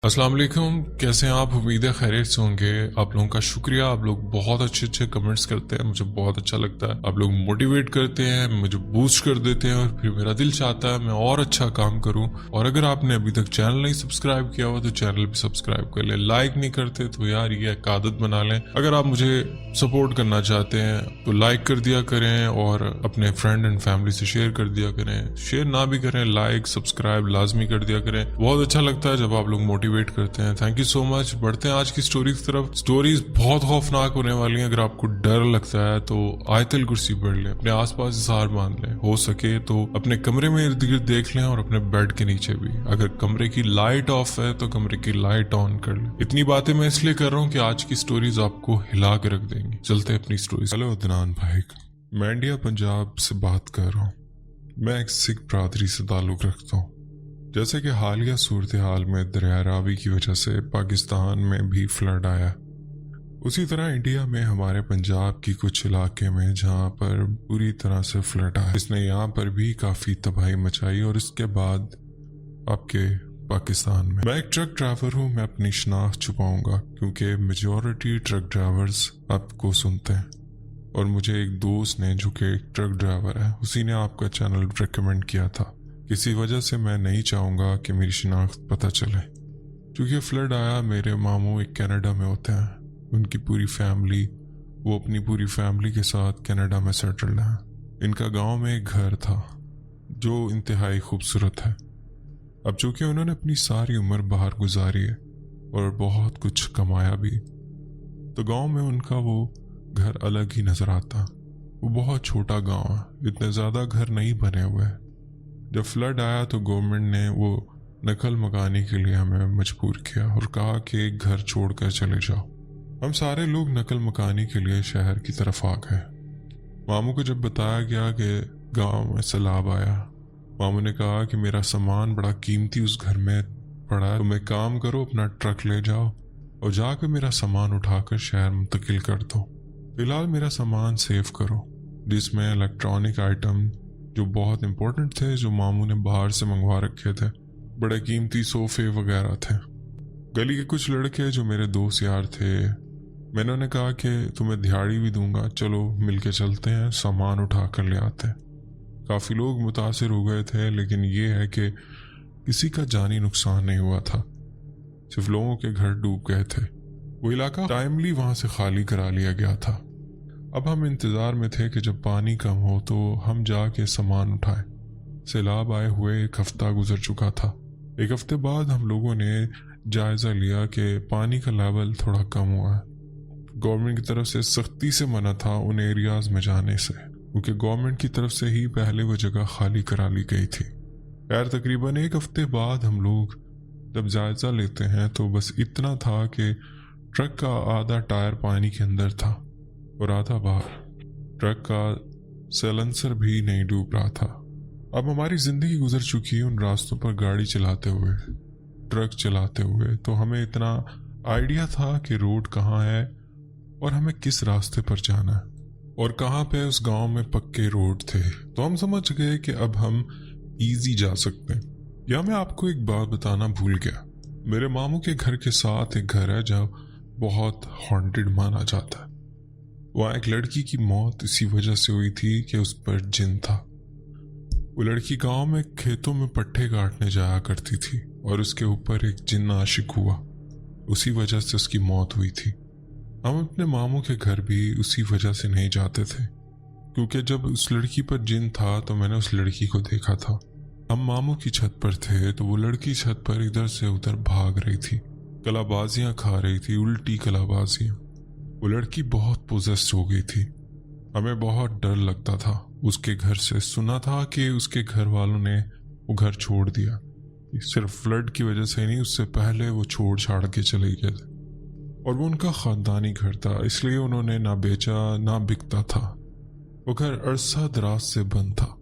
अस्सलाम वालेकुम। कैसे हैं आप? उम्मीद है खैरियत से होंगे। आप लोगों का शुक्रिया। आप लोग बहुत अच्छे अच्छे कमेंट्स करते हैं, मुझे बहुत अच्छा लगता है। आप लोग मोटिवेट करते हैं, मुझे बूस्ट कर देते हैं और फिर मेरा दिल चाहता है मैं और अच्छा काम करूं। और अगर आपने अभी तक चैनल नहीं सब्सक्राइब किया हुआ तो चैनल भी सब्सक्राइब कर लें। लाइक नहीं करते तो यार ये एक आदत बना लें। अगर आप मुझे सपोर्ट करना चाहते हैं तो लाइक कर दिया करें और अपने फ्रेंड एंड फैमिली से शेयर कर दिया करें। शेयर ना भी करें, लाइक सब्सक्राइब लाजमी कर दिया करें। बहुत अच्छा लगता है जब आप लोग मोटिवेट करते हैं। Thank you so much. बढ़ते हैं आज की स्टोरी की तरफ। स्टोरीज बहुत खौफनाक होने वाली हैं। अगर आपको डर लगता है तो आयतल कुर्सी पढ़ लें, अपने आसपास इज़हार बांध लें, हो सके तो अपने कमरे में इर्द गिर्द देख लें और अपने बेड के नीचे भी। अगर कमरे की लाइट ऑफ है तो कमरे की लाइट ऑन कर लें। इतनी बातें मैं इसलिए कर रहा हूँ कि आज की स्टोरीज आपको हिला के रख देंगी। चलते हैं अपनी स्टोरीज। हेलो अदनान भाई, मैं इंडिया पंजाब से बात कर रहा हूँ। मैं एक सिख बरादरी से ताल्लुक़ रखता हूँ। जैसे कि हालिया सूरत हाल में दरिया रावी की वजह से पाकिस्तान में भी फ्लड आया, उसी तरह इंडिया में हमारे पंजाब की कुछ इलाके में जहाँ पर पूरी तरह से फ्लड आया, इसने यहाँ पर भी काफ़ी तबाही मचाई। और इसके बाद आपके पाकिस्तान में मैं एक ट्रक ड्राइवर हूँ। मैं अपनी शनाख्त छुपाऊंगा क्योंकि मेजॉरिटी ट्रक ड्राइवर्स आपको सुनते हैं। और मुझे एक दोस्त ने जो कि एक ट्रक ड्राइवर है, उसी ने आपका चैनल रिकमेंड किया था। किसी वजह से मैं नहीं चाहूँगा कि मेरी शिनाख्त पता चले। क्योंकि फ्लड आया, मेरे मामू एक कनाडा में होते हैं, उनकी पूरी फैमिली, वो अपनी पूरी फैमिली के साथ कनाडा में सेटल्ड है। इनका गांव में एक घर था जो इंतहाई खूबसूरत है। अब चूँकि उन्होंने अपनी सारी उम्र बाहर गुजारी है और बहुत कुछ कमाया भी, तो गांव में उनका वो घर अलग ही नज़र आता। वो बहुत छोटा गांव है, इतने ज़्यादा घर नहीं बने हुए हैं। जब फ्लड आया तो गवर्नमेंट ने वो नकल मकाने के लिए हमें मजबूर किया और कहा कि एक घर छोड़कर चले जाओ। हम सारे लोग नकल मकाने के लिए शहर की तरफ आ गए। मामू को जब बताया गया कि गांव में सैलाब आया, मामू ने कहा कि मेरा सामान बड़ा कीमती उस घर में पड़ा है, तुम एक काम करो, अपना ट्रक ले जाओ और जाकर मेरा सामान उठाकर शहर मुंतकिल कर दो। फिलहाल मेरा सामान सेव करो, जिसमें इलेक्ट्रॉनिक आइटम जो बहुत इंपॉर्टेंट थे, जो मामू ने बाहर से मंगवा रखे थे, बड़े कीमती सोफे वगैरह थे। गली के कुछ लड़के जो मेरे दोस्त यार थे, मैंने उन्हें कहा कि तुम्हें दिहाड़ी भी दूंगा, चलो मिलके चलते हैं, सामान उठा कर ले आते हैं। काफ़ी लोग मुतासिर हो गए थे, लेकिन ये है कि किसी का जानी नुकसान नहीं हुआ था, सिर्फ लोगों के घर डूब गए थे। वो इलाका टाइमली वहाँ से खाली करा लिया गया था। अब हम इंतज़ार में थे कि जब पानी कम हो तो हम जाके सामान उठाएं। सैलाब आए हुए एक हफ्ता गुजर चुका था। एक हफ्ते बाद हम लोगों ने जायज़ा लिया कि पानी का लेवल थोड़ा कम हुआ है। गवर्नमेंट की तरफ से सख्ती से मना था उन एरियाज़ में जाने से, क्योंकि गवर्नमेंट की तरफ से ही पहले वो जगह खाली करा ली गई थी। खैर तकरीबन एक हफ्ते बाद हम लोग जब जायज़ा लेते हैं तो बस इतना था कि ट्रक का आधा टायर पानी के अंदर था और आधा बाहर। ट्रक का साइलेंसर भी नहीं डूब रहा था। अब हमारी ज़िंदगी गुजर चुकी है उन रास्तों पर गाड़ी चलाते हुए, ट्रक चलाते हुए, तो हमें इतना आइडिया था कि रोड कहाँ है और हमें किस रास्ते पर जाना है और कहाँ पे उस गांव में पक्के रोड थे। तो हम समझ गए कि अब हम इजी जा सकते हैं। या मैं आपको एक बात बताना भूल गया, मेरे मामू के घर के साथ एक घर है जो बहुत हॉन्टेड माना जाता है। वहाँ एक लड़की की मौत इसी वजह से हुई थी कि उस पर जिन था। वो लड़की गांव में खेतों में पट्टे काटने जाया करती थी और उसके ऊपर एक जिन आशिक हुआ, उसी वजह से उसकी मौत हुई थी। हम अपने मामू के घर भी उसी वजह से नहीं जाते थे, क्योंकि जब उस लड़की पर जिन था तो मैंने उस लड़की को देखा था। हम मामू की छत पर थे तो वो लड़की छत पर इधर से उधर भाग रही थी, कलाबाजियां खा रही थी, उल्टी कलाबाजियां। वो लड़की बहुत पोजेस्ड हो गई थी। हमें बहुत डर लगता था उसके घर से। सुना था कि उसके घर वालों ने वो घर छोड़ दिया, सिर्फ फ्लड की वजह से नहीं, उससे पहले वो छोड़ छाड़ के चले गए थे। और वो उनका ख़ानदानी घर था, इसलिए उन्होंने ना बेचा ना बिकता था। वो घर अरसा दराज से बंद था।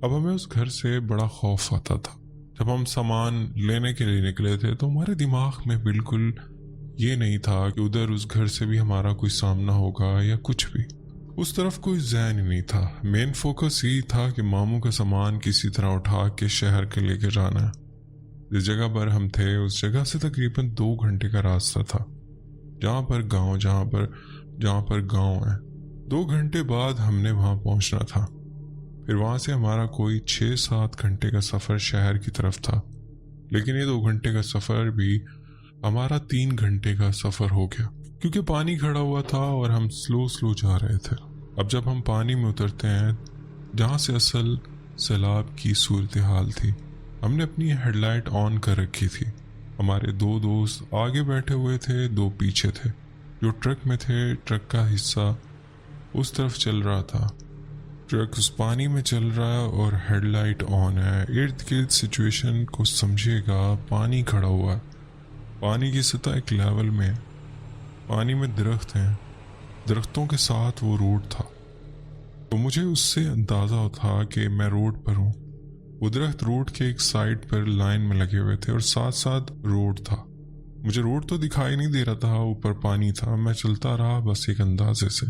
अब हमें उस घर से बड़ा खौफ आता था। जब हम सामान लेने के लिए निकले थे तो हमारे दिमाग में बिल्कुल ये नहीं था कि उधर उस घर से भी हमारा कोई सामना होगा या कुछ भी। उस तरफ कोई ज़हन ही नहीं था। मेन फोकस यही था कि मामू का सामान किसी तरह उठा के शहर के लेके जाना है। जिस जगह पर हम थे उस जगह से तकरीबन 2 घंटे का रास्ता था, जहाँ पर गांव है। 2 घंटे बाद हमने वहाँ पहुँचना था। फिर वहाँ से हमारा कोई 6-7 घंटे का सफ़र शहर की तरफ था, लेकिन ये 2 घंटे का सफ़र भी हमारा 3 घंटे का सफ़र हो गया, क्योंकि पानी खड़ा हुआ था और हम स्लो जा रहे थे। अब जब हम पानी में उतरते हैं, जहाँ से असल सैलाब की सूरत हाल थी, हमने अपनी हेडलाइट ऑन कर रखी थी। हमारे 2 दोस्त आगे बैठे हुए थे, 2 पीछे थे। जो ट्रक में थे, ट्रक का हिस्सा उस तरफ चल रहा था। ट्रक उस पानी में चल रहा है और हेडलाइट ऑन है। इर्द गिर्द सिचुएशन को समझिएगा। पानी खड़ा हुआ है, पानी की सतह एक लेवल में है, पानी में दरख्त हैं, दरख्तों के साथ वो रोड था। तो मुझे उससे अंदाज़ा था कि मैं रोड पर हूँ। वो दरख्त रोड के एक साइड पर लाइन में लगे हुए थे और साथ साथ रोड था। मुझे रोड तो दिखाई नहीं दे रहा था, ऊपर पानी था। मैं चलता रहा बस एक अंदाजे से।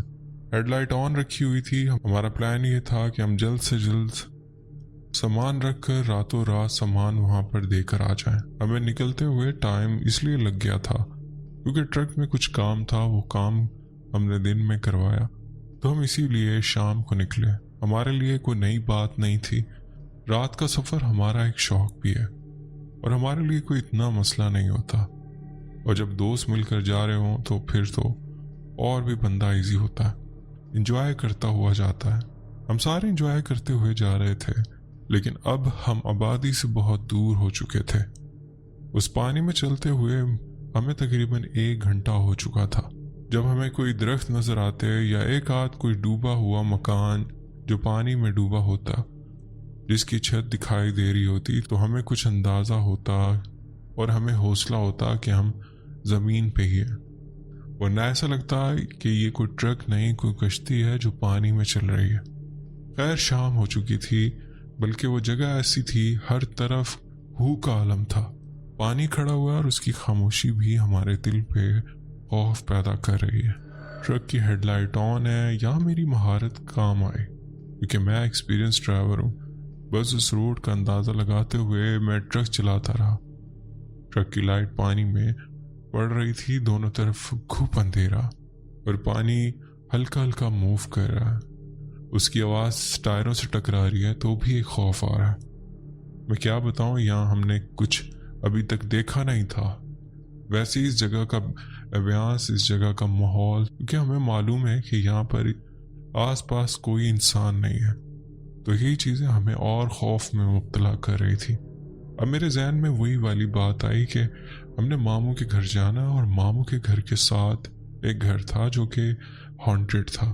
हेडलाइट ऑन रखी हुई थी। हमारा प्लान ये था कि हम जल्द से जल्द सामान रख कर रातों रात सामान वहाँ पर देकर आ जाएं। हमें निकलते हुए टाइम इसलिए लग गया था क्योंकि ट्रक में कुछ काम था। वो काम हमने दिन में करवाया, तो हम इसीलिए शाम को निकले। हमारे लिए कोई नई बात नहीं थी। रात का सफ़र हमारा एक शौक भी है और हमारे लिए कोई इतना मसला नहीं होता। और जब दोस्त मिलकर जा रहे हों तो फिर तो और भी बंदा इजी होता है, इंजॉय करता हुआ जाता है। हम सारे इंजॉय करते हुए जा रहे थे, लेकिन अब हम आबादी से बहुत दूर हो चुके थे। उस पानी में चलते हुए हमें तकरीबन 1 घंटा हो चुका था। जब हमें कोई दरख्त नजर आते या एक आध कोई डूबा हुआ मकान जो पानी में डूबा होता, जिसकी छत दिखाई दे रही होती, तो हमें कुछ अंदाज़ा होता और हमें हौसला होता कि हम ज़मीन पे ही हैं। वरना ऐसा लगता है कि ये कोई ट्रक नहीं, कोई कश्ती है जो पानी में चल रही है। खैर शाम हो चुकी थी, बल्कि वो जगह ऐसी थी हर तरफ हू का आलम था। पानी खड़ा हुआ और उसकी खामोशी भी हमारे दिल पे खौफ पैदा कर रही है। ट्रक की हेडलाइट ऑन है, या मेरी महारत काम आए क्योंकि मैं एक्सपीरियंस ड्राइवर हूँ। बस उस रोड का अंदाज़ा लगाते हुए मैं ट्रक चलाता रहा। ट्रक की लाइट पानी में पड़ रही थी, दोनों तरफ खूब अंधेरा और पानी हल्का हल्का मूव कर रहा है। उसकी आवाज़ टायरों से टकरा रही है तो भी एक खौफ आ रहा है। मैं क्या बताऊँ, यहाँ हमने कुछ अभी तक देखा नहीं था। वैसे इस जगह का अभ्यास, इस जगह का माहौल, क्योंकि हमें मालूम है कि यहाँ पर आसपास कोई इंसान नहीं है, तो यही चीज़ें हमें और खौफ में मुब्तला कर रही थी। अब मेरे जहन में वही वाली बात आई कि हमने मामू के घर जाना, और मामू के घर के साथ एक घर था जो कि हॉन्टेड था।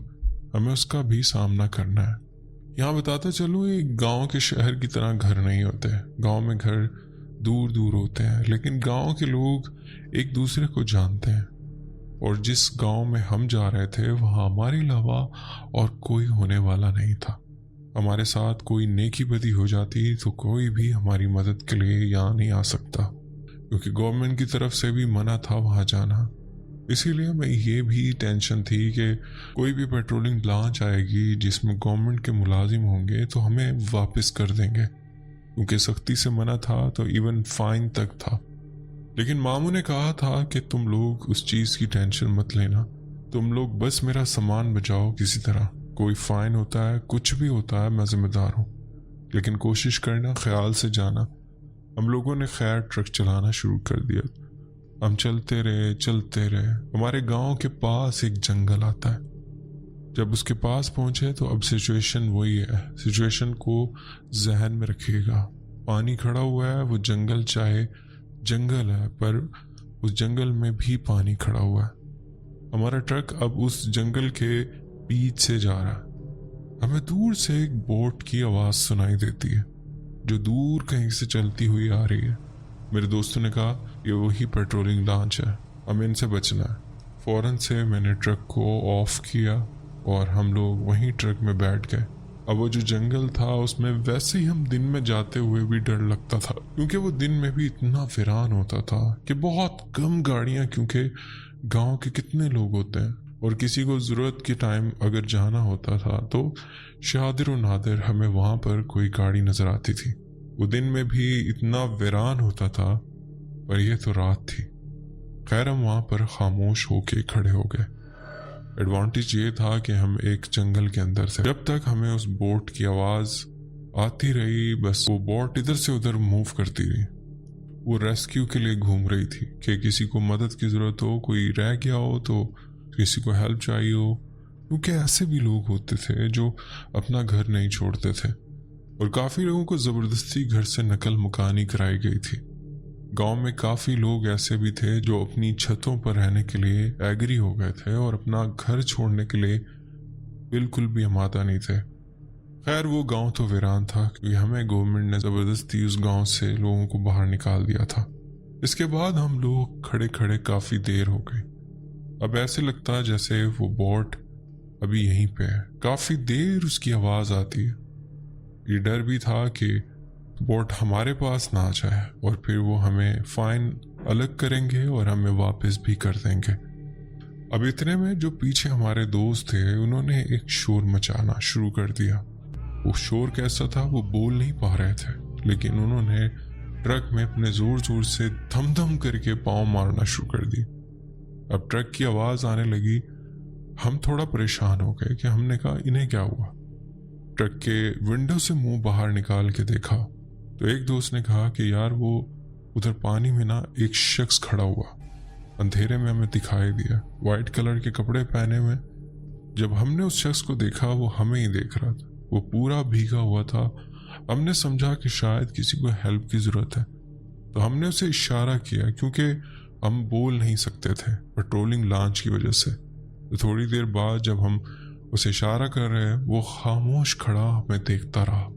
हमें उसका भी सामना करना है। यहाँ बताता चलूँ, एक गांव के शहर की तरह घर नहीं होते। गांव में घर दूर दूर होते हैं, लेकिन गांव के लोग एक दूसरे को जानते हैं। और जिस गांव में हम जा रहे थे वहाँ हमारे अलावा और कोई होने वाला नहीं था। हमारे साथ कोई नेकी बदी हो जाती तो कोई भी हमारी मदद के लिए यहाँ नहीं आ सकता, क्योंकि गवर्नमेंट की तरफ से भी मना था वहाँ जाना। इसीलिए हमें ये भी टेंशन थी कि कोई भी पेट्रोलिंग ब्रांच आएगी जिसमें गवर्नमेंट के मुलाजिम होंगे तो हमें वापस कर देंगे, क्योंकि सख्ती से मना था तो इवन फाइन तक था। लेकिन मामू ने कहा था कि तुम लोग उस चीज़ की टेंशन मत लेना, तुम लोग बस मेरा सामान बचाओ किसी तरह। कोई फ़ाइन होता है, कुछ भी होता है, मैं ज़िम्मेदार हूँ, लेकिन कोशिश करना, ख्याल से जाना। हम लोगों ने खैर ट्रक चलाना शुरू कर दिया। हम चलते रहे। हमारे गांव के पास एक जंगल आता है। जब उसके पास पहुंचे तो अब सिचुएशन वही है। सिचुएशन को जहन में रखिएगा। पानी खड़ा हुआ है, वो जंगल चाहे जंगल है, पर उस जंगल में भी पानी खड़ा हुआ है। हमारा ट्रक अब उस जंगल के बीच से जा रहा है। हमें दूर से एक बोट की आवाज़ सुनाई देती है जो दूर कहीं से चलती हुई आ रही है। मेरे दोस्तों ने कहा ये वही पेट्रोलिंग लॉन्च है, हमें इनसे बचना है। फ़ौरन से मैंने ट्रक को ऑफ किया और हम लोग वहीं ट्रक में बैठ गए। अब वो जो जंगल था उसमें वैसे ही हम दिन में जाते हुए भी डर लगता था, क्योंकि वो दिन में भी इतना वीरान होता था कि बहुत कम गाड़ियाँ, क्योंकि गांव के कितने लोग होते हैं और किसी को ज़रूरत के टाइम अगर जाना होता था तो शादिर व नादिर हमें वहाँ पर कोई गाड़ी नज़र आती थी। वो दिन में भी इतना वीरान होता था, पर यह तो रात थी। खैर हम वहां पर खामोश होके खड़े हो गए। एडवांटेज ये था कि हम एक जंगल के अंदर थे। जब तक हमें उस बोट की आवाज आती रही, बस वो बोट इधर से उधर मूव करती रही। वो रेस्क्यू के लिए घूम रही थी कि किसी को मदद की जरूरत हो, कोई रह गया हो तो किसी को हेल्प चाहिए हो, क्योंकि ऐसे भी लोग होते थे जो अपना घर नहीं छोड़ते थे। और काफी लोगों को जबरदस्ती घर से नकल मकानी कराई गई थी। गांव में काफी लोग ऐसे भी थे जो अपनी छतों पर रहने के लिए एग्री हो गए थे और अपना घर छोड़ने के लिए बिल्कुल भी आमादा नहीं थे। खैर वो गांव तो वीरान था, क्योंकि हमें गवर्नमेंट ने जबरदस्ती उस गांव से लोगों को बाहर निकाल दिया था। इसके बाद हम लोग खड़े खड़े काफी देर हो गई। अब ऐसे लगता जैसे वो बोट अभी यहीं पे है। काफी देर उसकी आवाज आती है। ये डर भी था कि बोट हमारे पास ना आ जाए और फिर वो हमें फाइन अलग करेंगे और हमें वापस भी कर देंगे। अब इतने में जो पीछे हमारे दोस्त थे, उन्होंने एक शोर मचाना शुरू कर दिया। वो शोर कैसा था वो बोल नहीं पा रहे थे, लेकिन उन्होंने ट्रक में अपने जोर जोर से धम धम करके पाँव मारना शुरू कर दी। अब ट्रक की आवाज आने लगी। हम थोड़ा परेशान हो गए कि हमने कहा इन्हें क्या हुआ। ट्रक के विंडो से मुंह बाहर निकाल के देखा तो एक दोस्त ने कहा कि यार वो उधर पानी में ना एक शख्स खड़ा हुआ, अंधेरे में हमें दिखाई दिया, वाइट कलर के कपड़े पहने हुए। जब हमने उस शख्स को देखा वो हमें ही देख रहा था। वो पूरा भीगा हुआ था। हमने समझा कि शायद किसी को हेल्प की जरूरत है, तो हमने उसे इशारा किया, क्योंकि हम बोल नहीं सकते थे पेट्रोलिंग लॉन्च की वजह से। तो थोड़ी देर बाद जब हम उसे इशारा कर रहे हैं, वो खामोश खड़ा हमें देखता रहा।